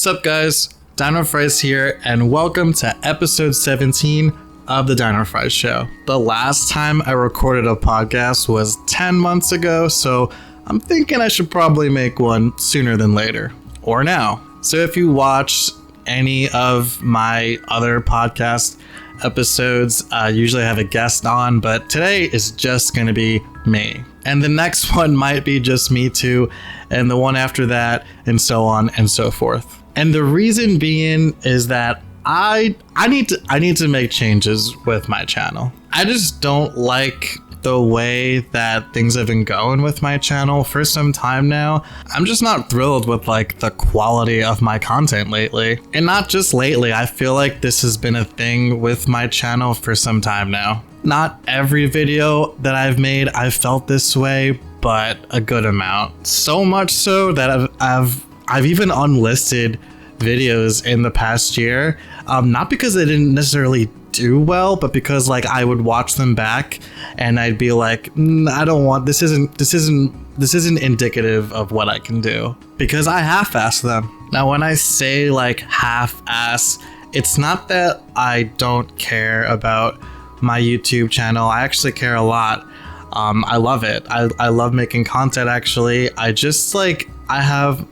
Sup guys, dinofries here, and welcome to episode 17 of the dinofries show. The last time I recorded a podcast was 10 months ago, so I'm thinking I should probably make one sooner than later, or now. So if you watched any of my other podcast episodes, usually I have a guest on, but today is just going to be me. And the next one might be just me too, and the one after that, and so on and so forth. And the reason being is that I need to make changes with my channel. I just don't like the way that things have been going with my channel for some time now. I'm just not thrilled with like the quality of my content lately. And not just lately, I feel like this has been a thing with my channel for some time now. Not every video that I've made I've felt this way, but a good amount. So much so that I've even unlisted videos in the past year, not because they didn't necessarily do well, but because like I would watch them back and I'd be like, I don't want, this isn't indicative of what I can do, because I half-ass them. Now when I say like half-ass, it's not that I don't care about my YouTube channel. I actually care a lot. I love it. I love making content actually. I just like, I have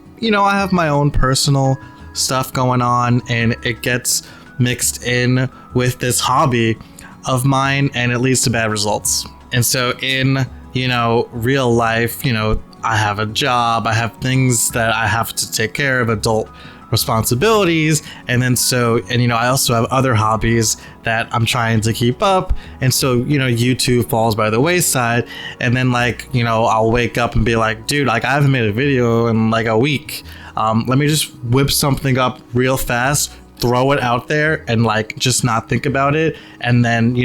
my own personal stuff going on, and it gets mixed in with this hobby of mine, and it leads to bad results. And so in, real life, I have a job, I have things that I have to take care of, adult responsibilities, and I also have other hobbies that I'm trying to keep up, and so YouTube falls by the wayside, and then I'll wake up and be like, dude, like I haven't made a video in like a week. Let me just whip something up real fast, throw it out there, and like just not think about it, and then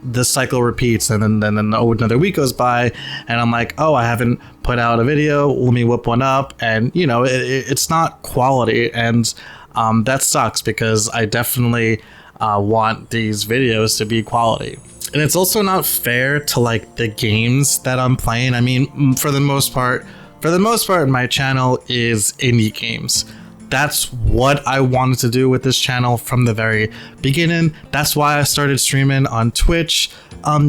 the cycle repeats, and then another week goes by, and I'm like, oh, I haven't put out a video, let me whip one up, and it's not quality, and that sucks, because I definitely want these videos to be quality. And it's also not fair to like the games that I'm playing. I mean, for the most part, my channel is indie games. That's what I wanted to do with this channel from the very beginning. That's why I started streaming on Twitch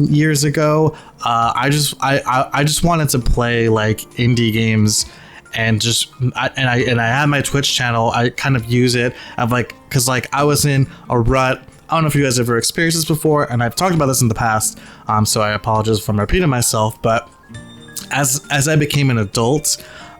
years ago. I just wanted to play like indie games, and I had my Twitch channel. I kind of use it because I was in a rut. I don't know if you guys ever experienced this before, and I've talked about this in the past. So I apologize if I'm repeating myself, but as I became an adult,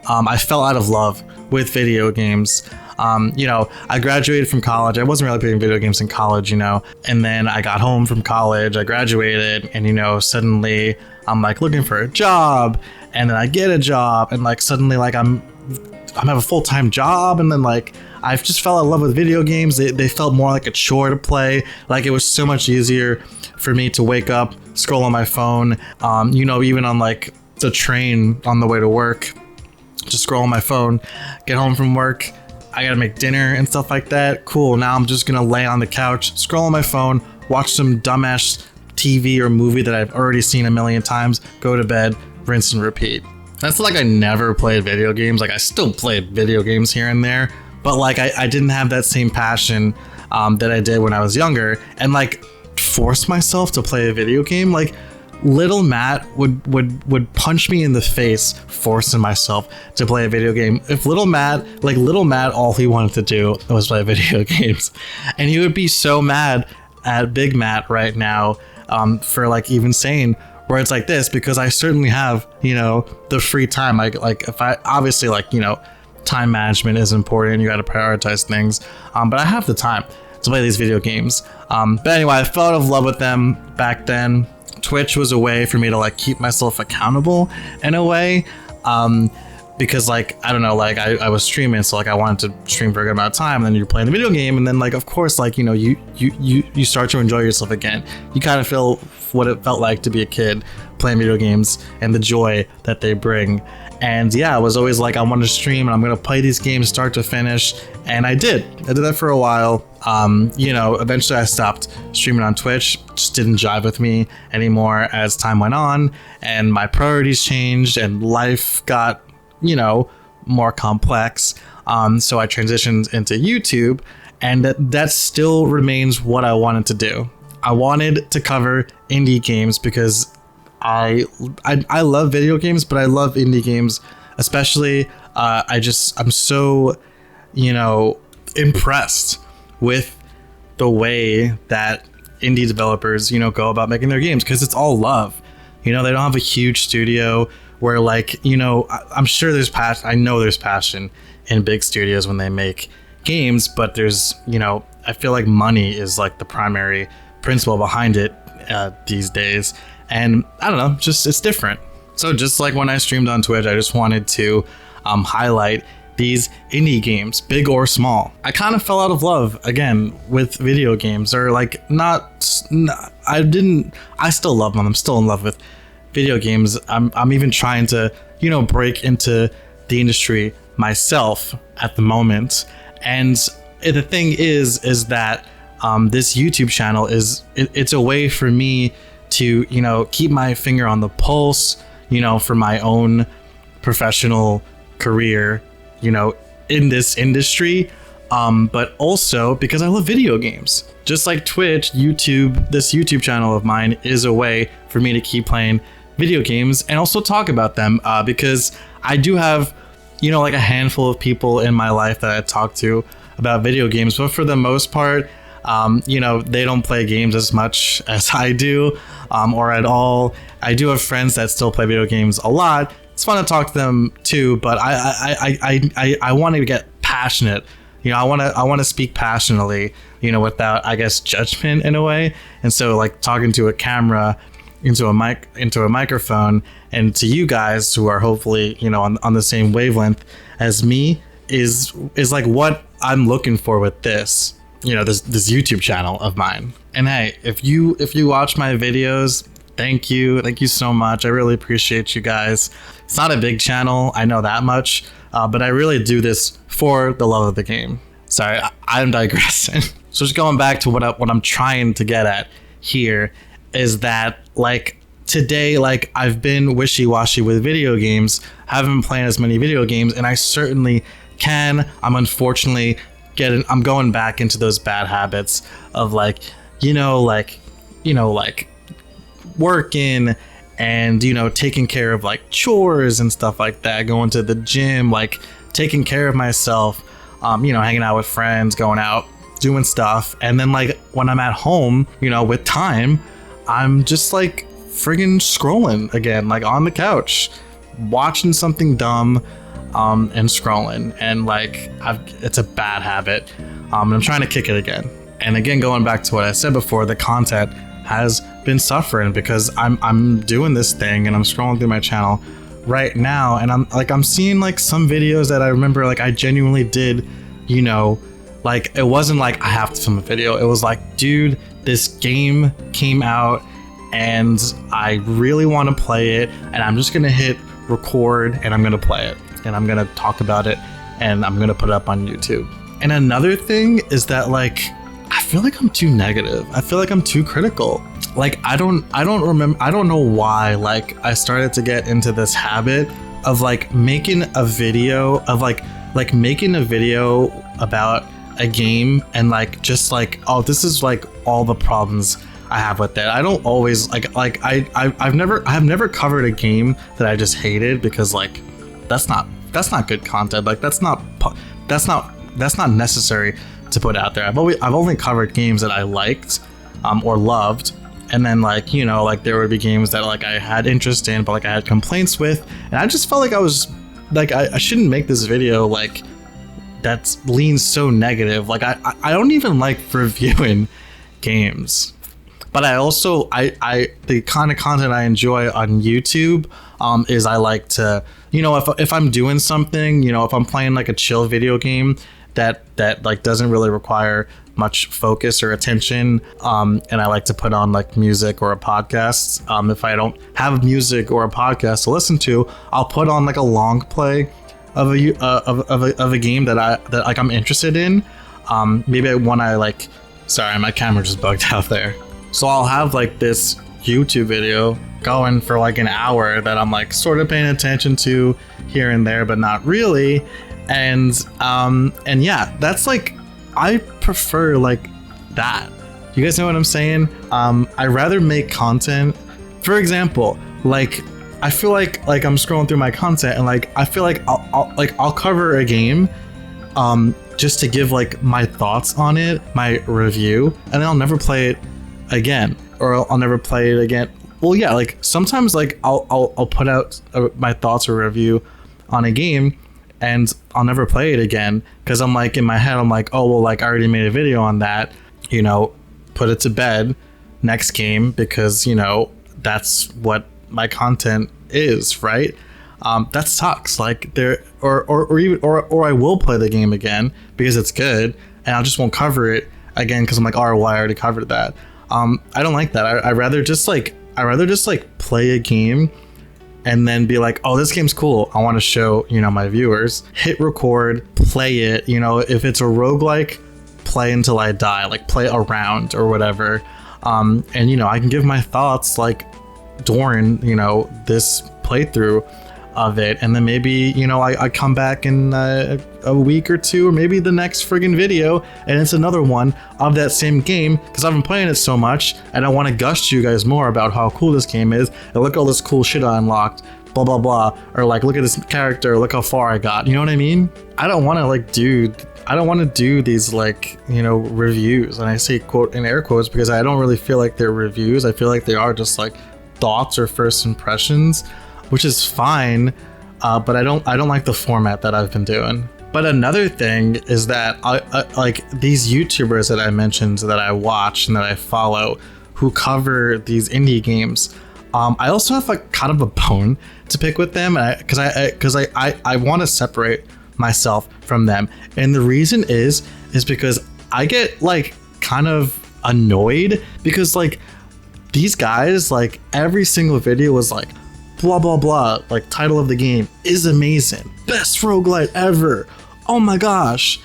I fell out of love with video games. I graduated from college. I wasn't really playing video games in college, and then I got home from college, I graduated, and suddenly I'm like looking for a job, and then I get a job, and like suddenly like I have a full-time job, and then like I just fell in love with video games. They felt more like a chore to play. Like it was so much easier for me to wake up, scroll on my phone, even on like the train on the way to work, just scroll on my phone, get home from work, I gotta make dinner and stuff like that. Cool, now I'm just gonna lay on the couch, scroll on my phone, watch some dumbass TV or movie that I've already seen a million times, go to bed, rinse and repeat. That's like I never played video games. Like I still played video games here and there, but like I didn't have that same passion that I did when I was younger, and like force myself to play a video game. Like little Matt would punch me in the face forcing myself to play a video game. If little Matt, all he wanted to do was play video games, and he would be so mad at Big Matt right now for like even saying words like this, because I certainly have the free time. If I obviously time management is important, you got to prioritize things, but I have the time to play these video games. But anyway, I fell out of love with them back then. Twitch was a way for me to like keep myself accountable in a way, because like I don't know, like I was streaming, so like I wanted to stream for a good amount of time, and then you're playing the video game, and then like of course like you start to enjoy yourself again. You kind of feel what it felt like to be a kid playing video games and the joy that they bring. And yeah, I was always like, I want to stream and I'm gonna play these games start to finish, and I did that for a while. Eventually I stopped streaming on Twitch. Just didn't jive with me anymore as time went on, and my priorities changed, and life got more complex. So I transitioned into YouTube, and that still remains what I wanted to do. I wanted to cover indie games because I love video games, but I love indie games especially. I'm so, impressed with the way that indie developers, go about making their games, because it's all love. They don't have a huge studio where I'm sure there's passion. I know there's passion in big studios when they make games, but there's, I feel like money is like the primary principle behind it these days. And I don't know, just it's different. So just like when I streamed on Twitch, I just wanted to highlight these indie games, big or small. I kind of fell out of love again with video games, or I still love them. I'm still in love with video games. I'm even trying to, break into the industry myself at the moment. And the thing is that this YouTube channel it's a way for me to, keep my finger on the pulse, for my own professional career, in this industry, but also because I love video games. Just like Twitch, this YouTube channel of mine is a way for me to keep playing video games and also talk about them, because I do have, a handful of people in my life that I talk to about video games, but for the most part, they don't play games as much as I do, or at all. I do have friends that still play video games a lot. It's fun to talk to them too, but I want to get passionate. I want to speak passionately, without, I guess, judgment in a way. And so like talking to a camera, into a microphone, and to you guys who are hopefully, on the same wavelength as me is like what I'm looking for with this, this YouTube channel of mine. And hey, if you watch my videos, thank you so much. I really appreciate you guys. It's not a big channel, I know that much, but I really do this for the love of the game. Sorry, I'm digressing. So just going back to what I'm trying to get at here is that, like, today, like, I've been wishy-washy with video games, haven't been playing as many video games, and I certainly can. I'm unfortunately I'm going back into those bad habits of working and taking care of like chores and stuff like that, going to the gym, like taking care of myself, hanging out with friends, going out, doing stuff. And then like when I'm at home, with time, I'm just like friggin' scrolling again, like on the couch, watching something dumb, and scrolling. And like it's a bad habit, and I'm trying to kick it again. And again, going back to what I said before, the content has been suffering because I'm doing this thing and I'm scrolling through my channel right now, and I'm seeing like some videos that I remember like I genuinely did, like it wasn't like I have to film a video. It was like, dude, this game came out and I really want to play it, and I'm just gonna hit record and I'm gonna play it and I'm gonna talk about it and I'm gonna put it up on YouTube. And another thing is that like I feel like I'm too negative. I feel like I'm too critical. Like I don't know why like I started to get into this habit of like making a video of like making a video about a game and like just like, oh, this is like all the problems I have with it. I don't always I've never covered a game that I just hated, because like that's not good content. Like that's not necessary to put out there. I've only covered games that I liked or loved, and then like there would be games that like I had interest in but like I had complaints with, and I just felt like I was like I shouldn't make this video like that leans so negative. Like I don't even like reviewing games, but I also the kind of content I enjoy on YouTube is I like to if I'm doing something, if I'm playing like a chill video game that like doesn't really require much focus or attention, and I like to put on like music or a podcast. If I don't have music or a podcast to listen to, I'll put on like a long play of a game that I'm interested in. Maybe one I like. Sorry, my camera just bugged out there. So I'll have like this YouTube video going for like an hour that I'm like sort of paying attention to here and there, but not really. And yeah, that's like, I prefer like that. You guys know what I'm saying? I rather make content. For example, like I feel like I'm scrolling through my content and like I feel like I'll cover a game just to give like my thoughts on it, my review, and then I'll never play it again, or I'll never play it again. Well, yeah, like sometimes like I'll put out my thoughts or review on a game and I'll never play it again because I'm like, in my head I'm like, oh well, like I already made a video on that, you know, put it to bed, next game, because you know that's what my content is, right? That sucks. Like there, or I will play the game again because it's good, and I just won't cover it again because I'm like, oh well, I already covered that. I don't like that. I rather just like play a game and then be like, oh, this game's cool, I want to show, you know, my viewers, hit record, play it, you know, if it's a roguelike, play until I die, like play a round or whatever, and you know, I can give my thoughts like during, you know, this playthrough of it, and then maybe, you know, I come back in a week or two, or maybe the next friggin' video, and it's another one of that same game because I've been playing it so much and I want to gush to you guys more about how cool this game is, and look at all this cool shit I unlocked, blah blah blah, or like look at this character, look how far I got, you know what I mean? I don't want to do these like, you know, reviews, and I say quote in air quotes because I don't really feel like they're reviews. I feel like they are just like thoughts or first impressions, which is fine, but I don't like the format that I've been doing. But another thing is that I like these YouTubers that I mentioned that I watch and that I follow who cover these indie games. I also have like kind of a bone to pick with them because I want to separate myself from them, and the reason is because I get like kind of annoyed because like these guys, like every single video was like blah blah blah, like title of the game is amazing, best roguelite ever, oh my gosh.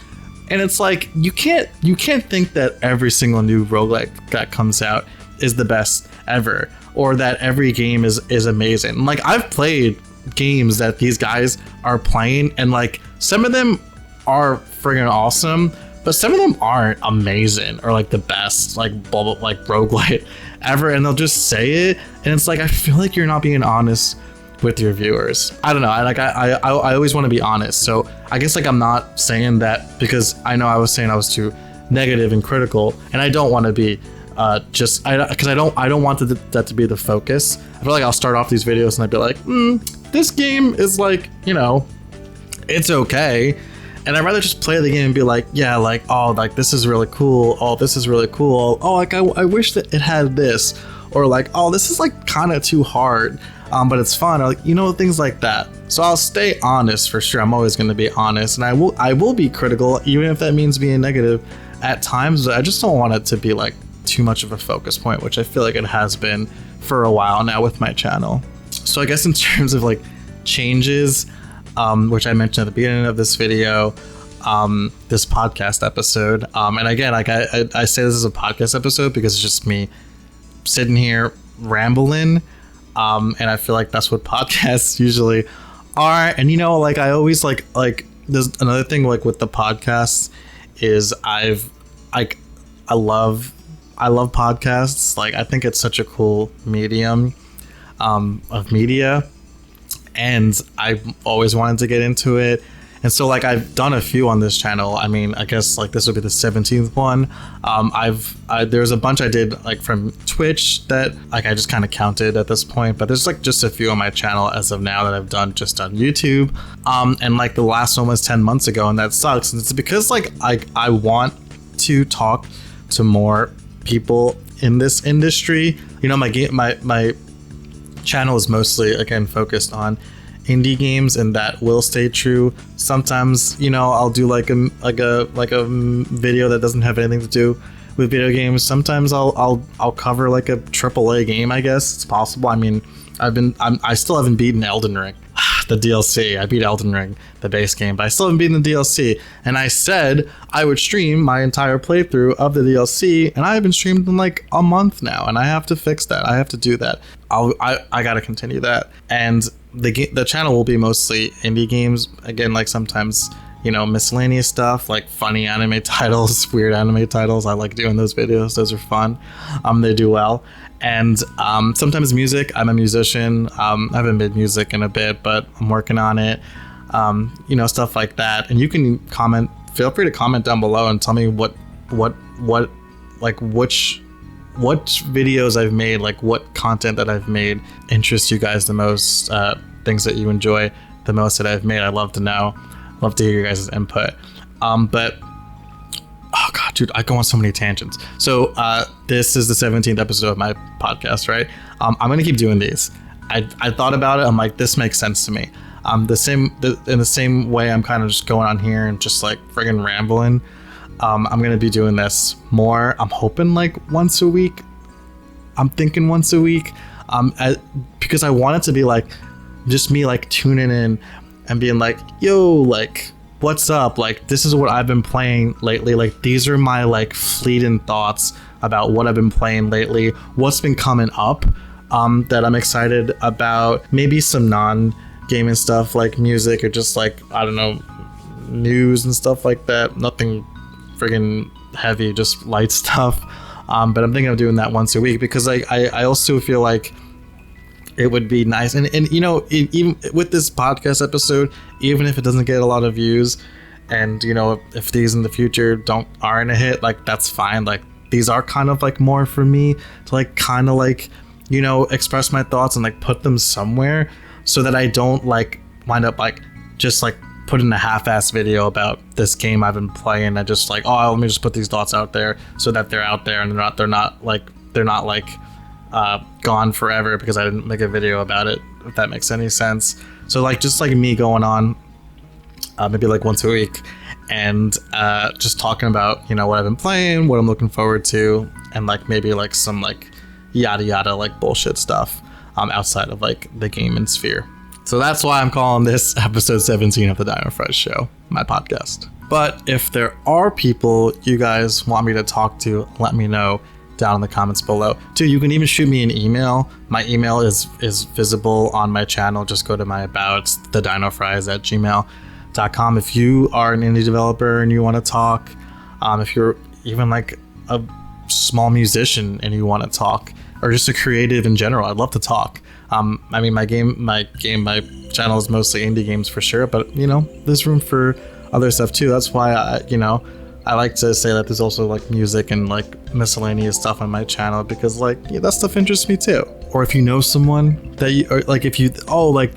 And it's like you can't think that every single new roguelite that comes out is the best ever, or that every game is amazing. Like I've played games that these guys are playing and like some of them are friggin' awesome, but some of them aren't amazing or like the best like blah blah like roguelite ever, and they'll just say it, and it's like I feel like you're not being honest with your viewers. I don't know, I always want to be honest, so I guess like I'm not saying that because I know I was saying I was too negative and critical, and I don't want to be because I don't want that to be the focus. I feel like I'll start off these videos and I'd be like, this game is like, you know, it's okay, and I'd rather just play the game and be like, yeah, like, oh, like this is really cool, oh, this is really cool, oh, like I wish that it had this, or like, oh, this is like kind of too hard, but it's fun, or like, you know, things like that. So I'll stay honest for sure. I'm always going to be honest, and I will be critical, even if that means being negative at times. I just don't want it to be like too much of a focus point, which I feel like it has been for a while now with my channel. So I guess in terms of like changes, which I mentioned at the beginning of this video, this podcast episode, and again, like I say this is a podcast episode because it's just me sitting here rambling, and I feel like that's what podcasts usually are. And you know, like I always like there's another thing like with the podcasts is I love podcasts. Like I think it's such a cool medium of media, and I've always wanted to get into it. And so like I've done a few on this channel. I mean, I guess like this would be the 17th one. There's a bunch I did like from Twitch that like I just kind of counted at this point, but there's like just a few on my channel as of now that I've done just on YouTube. And like the last one was 10 months ago, and that sucks. And it's because like I want to talk to more people in this industry. You know, my channel is mostly again focused on indie games, and that will stay true. Sometimes, you know, I'll do like a video that doesn't have anything to do with video games. Sometimes I'll cover like a AAA game. I guess it's possible. I mean, I still haven't beaten Elden Ring, the DLC. I beat Elden Ring, the base game, but I still haven't beaten the DLC. And I said I would stream my entire playthrough of the DLC, and I haven't streamed in like a month now, and I have to fix that. I have to do that. I gotta continue that. And the channel will be mostly indie games. Again, like sometimes miscellaneous stuff like funny anime titles, weird anime titles. I like doing those videos. Those are fun. They do well. And sometimes music. I'm a musician. I haven't made music in a bit, but I'm working on it. Stuff like that. And you can comment. Feel free to comment down below and tell me what which videos I've made, like what content that I've made interests you guys the most, things that you enjoy the most that I've made. I'd love to know. Love to hear your guys' input. But oh god, dude, I go on so many tangents. So this is the 17th episode of my podcast, right? I'm gonna keep doing these. I thought about it. I'm like, this makes sense to me. In the same way, I'm kind of just going on here and just like friggin' rambling. I'm gonna be doing this more. I'm hoping like once a week. I'm thinking once a week. Because I want it to be like just me like tuning in and being like, yo, like what's up? Like this is what I've been playing lately. Like these are my like fleeting thoughts about what I've been playing lately. What's been coming up that I'm excited about. Maybe some non-gaming stuff like music or just like, I don't know, news and stuff like that. Nothing friggin' heavy, just light stuff. But I'm thinking of doing that once a week because I also feel like it would be nice. And even with this podcast episode, even if it doesn't get a lot of views and, if these in the future aren't a hit, like that's fine. Like these are kind of like more for me to like kind of like, express my thoughts and like put them somewhere so that I don't like wind up like just like putting a half-ass video about this game I've been playing. I just like, oh, let me just put these thoughts out there so that they're out there and they're not gone forever because I didn't make a video about it, if that makes any sense. So like just like me going on maybe like once a week and just talking about what I've been playing, what I'm looking forward to, and like maybe like some like yada yada like bullshit stuff outside of like the gaming sphere. So that's why I'm calling this episode 17 of the dinofries Show, my podcast. But if there are people you guys want me to talk to, let me know down in the comments below. Too, you can even shoot me an email. My email is visible on my channel. Just go to my about, thedinofries@gmail.com. If you are an indie developer and you want to talk, if you're even like a small musician and you want to talk, or just a creative in general, I'd love to talk. I mean, my channel is mostly indie games for sure, but there's room for other stuff too. That's why I like to say that there's also like music and like miscellaneous stuff on my channel because like that stuff interests me too. Or if you know someone that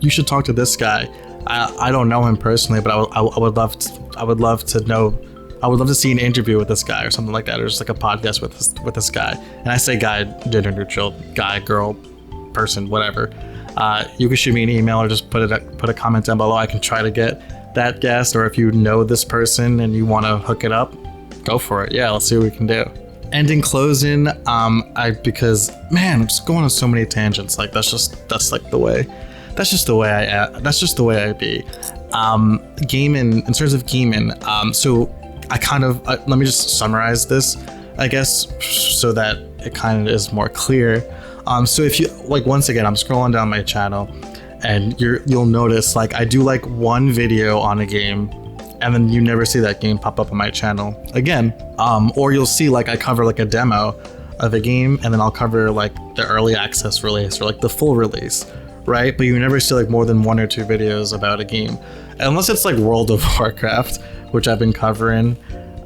you should talk to this guy. I don't know him personally, but I would love to see an interview with this guy or something like that, or just like a podcast with this guy. And I say guy, gender neutral, guy, girl, person, whatever. You can shoot me an email or just put a comment down below. I can try to get that guest, or if you know this person and you want to hook it up, go for it. Yeah, let's see what we can do. And in closing, because man, I'm just going on so many tangents. Like that's just the way I be. Gaming, in terms of gaming, so let me just summarize this, I guess, so that it kind of is more clear. So if you like, once again, I'm scrolling down my channel and you'll notice like I do like one video on a game and then you never see that game pop up on my channel again. Or you'll see like I cover like a demo of a game and then I'll cover like the early access release or like the full release, right? But you never see like more than one or two videos about a game, unless it's like World of Warcraft, which I've been covering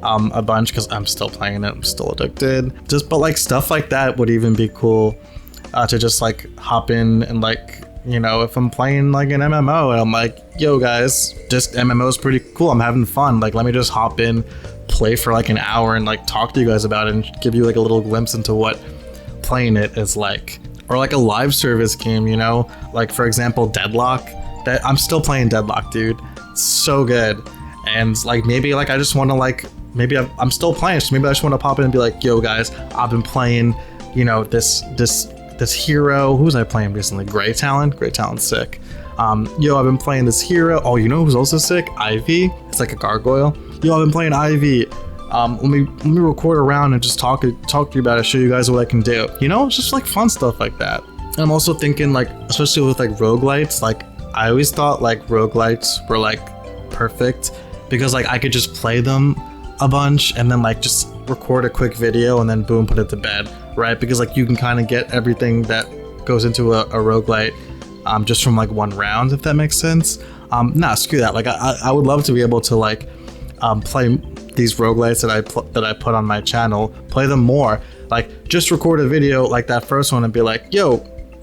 a bunch because I'm still playing it. I'm still addicted. But like stuff like that would even be cool to just like hop in and like, if I'm playing like an MMO and I'm like, yo guys, just MMO is pretty cool. I'm having fun. Like, let me just hop in, play for like an hour and like talk to you guys about it and give you like a little glimpse into what playing it is like. Or like a live service game, like for example, Deadlock. That I'm still playing Deadlock, dude. It's so good. And like maybe like I just want to like, maybe I'm still playing, so maybe I just want to pop in and be like, yo guys, I've been playing, this hero. Who was I playing recently? Grey Talon's sick. I've been playing this hero. Oh, you know who's also sick? Ivy. It's like a gargoyle. Yo, I've been playing Ivy. Let me record around and just talk to you about it, show you guys what I can do. It's just like fun stuff like that. And I'm also thinking like, especially with like roguelites, like I always thought like roguelites were like perfect because like I could just play them a bunch and then like just record a quick video and then boom, put it to bed, right? Because like you can kind of get everything that goes into a roguelite just from like one round, if that makes sense. Nah, screw that. Like I would love to be able to like play these roguelites that I put on my channel, play them more, like just record a video like that first one and be like, yo,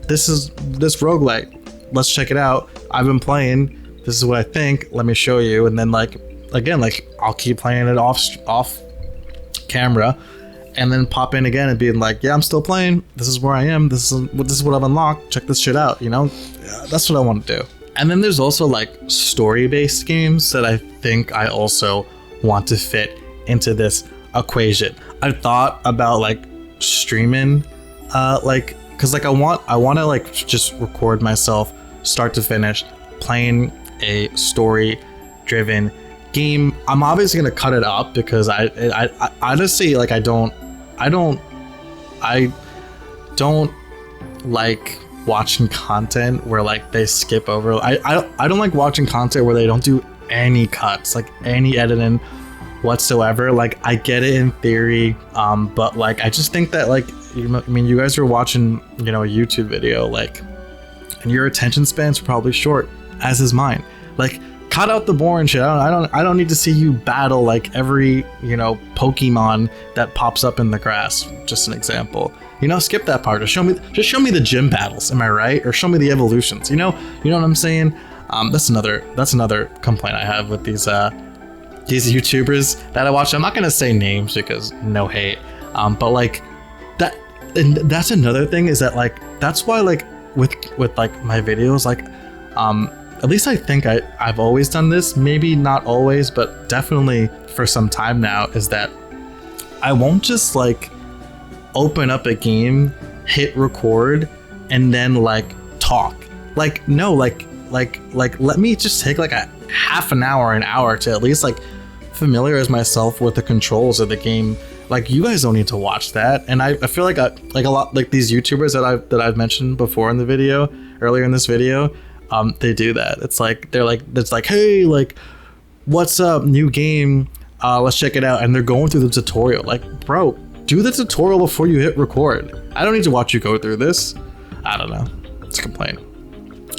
this is this roguelite, let's check it out, I've been playing, this is what I think, let me show you. And then like again, like I'll keep playing it off camera and then pop in again and being like, yeah, I'm still playing, this is where I am, this is what I've unlocked, check this shit out, you know? That's what I want to do. And then there's also like story-based games that I think I also want to fit into this equation. I've thought about like streaming, like, cause like I want to like just record myself start to finish playing a story-driven game. I'm obviously gonna cut it up because I honestly like I don't like watching content where like they skip over. I don't like watching content where they don't do any cuts, like any editing whatsoever. Like I get it in theory, but like I just think that like, I mean, you guys are watching, you know, a YouTube video, like, and your attention span's probably short, as is mine. Like, cut out the boring shit. I don't need to see you battle like every, you know, Pokemon that pops up in the grass. Just an example. You know, skip that part. Just show me the gym battles. Am I right? Or show me the evolutions. You know what I'm saying? That's another complaint I have with these YouTubers that I watch. I'm not gonna say names because no hate. But like that, and that's another thing is that like that's why like with like my videos, like at least I think I've always done this. Maybe not always, but definitely for some time now. Is that I won't just like open up a game, hit record, and then like talk. Like no, like let me just take like a half an hour to at least like familiarize myself with the controls of the game. Like you guys don't need to watch that. And I feel like a lot like these YouTubers that I've mentioned before in the video, earlier in this video, they do that. It's like it's like, hey, like what's up, new game, let's check it out. And they're going through the tutorial. Like, bro, do the tutorial before you hit record. I don't need to watch you go through this. I don't know. It's a complaint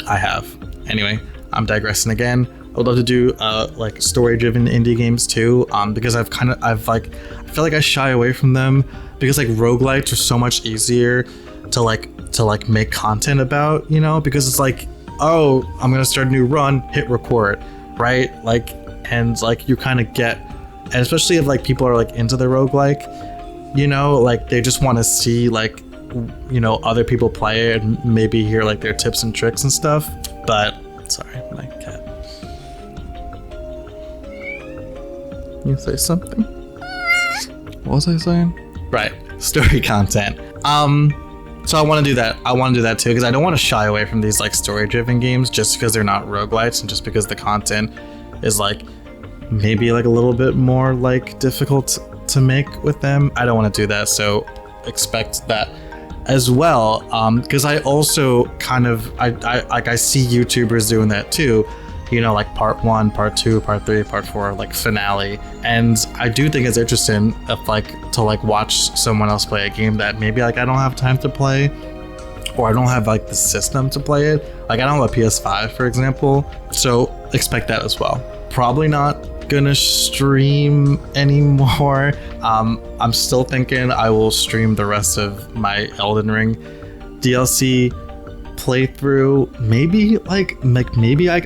I have. Anyway, I'm digressing again. I would love to do like story-driven indie games too, because I feel like I shy away from them because like roguelites are so much easier to make content about, you know, because it's like, oh, I'm gonna start a new run, hit record, right? Like, and like you kind of get, and especially if like people are like into the roguelike, you know, like they just want to see like, you know, other people play it and maybe hear like their tips and tricks and stuff. But sorry, my cat. You say something? What was I saying? Right, story content. So I want to do that. I want to do that too because I don't want to shy away from these like story-driven games just because they're not roguelites and just because the content is like maybe like a little bit more like difficult to make with them. I don't want to do that. So expect that as well. Because I also kind of I see YouTubers doing that too. You know, like part 1, part 2, part 3, part 4, like finale. And I do think it's interesting if like to like watch someone else play a game that maybe like I don't have time to play, or I don't have like the system to play it. Like I don't have a PS5, for example. So expect that as well. Probably not gonna stream anymore. I'm still thinking I will stream the rest of my Elden Ring DLC playthrough. Maybe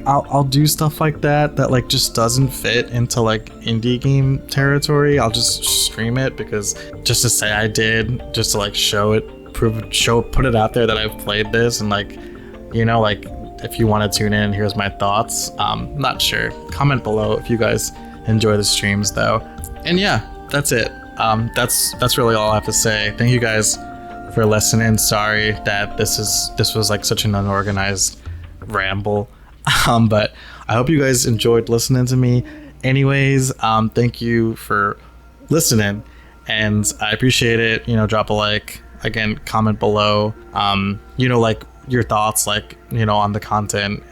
I'll do stuff like that like just doesn't fit into like indie game territory. I'll just stream it because just to say I did, just to like put it out there that I've played this, and like, you know, like if you want to tune in, here's my thoughts. Not sure. Comment below if you guys enjoy the streams though. And yeah, that's it. That's really all I have to say. Thank you guys for listening. Sorry that this was like such an unorganized ramble, but I hope you guys enjoyed listening to me. Anyways, thank you for listening, and I appreciate it. You know, drop a like, again, comment below, you know, like your thoughts, like, you know, on the content,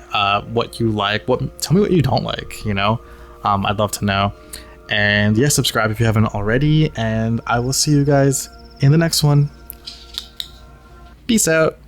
what you like, tell me what you don't like, you know. I'd love to know. And yeah, subscribe if you haven't already, and I will see you guys in the next one. Peace out.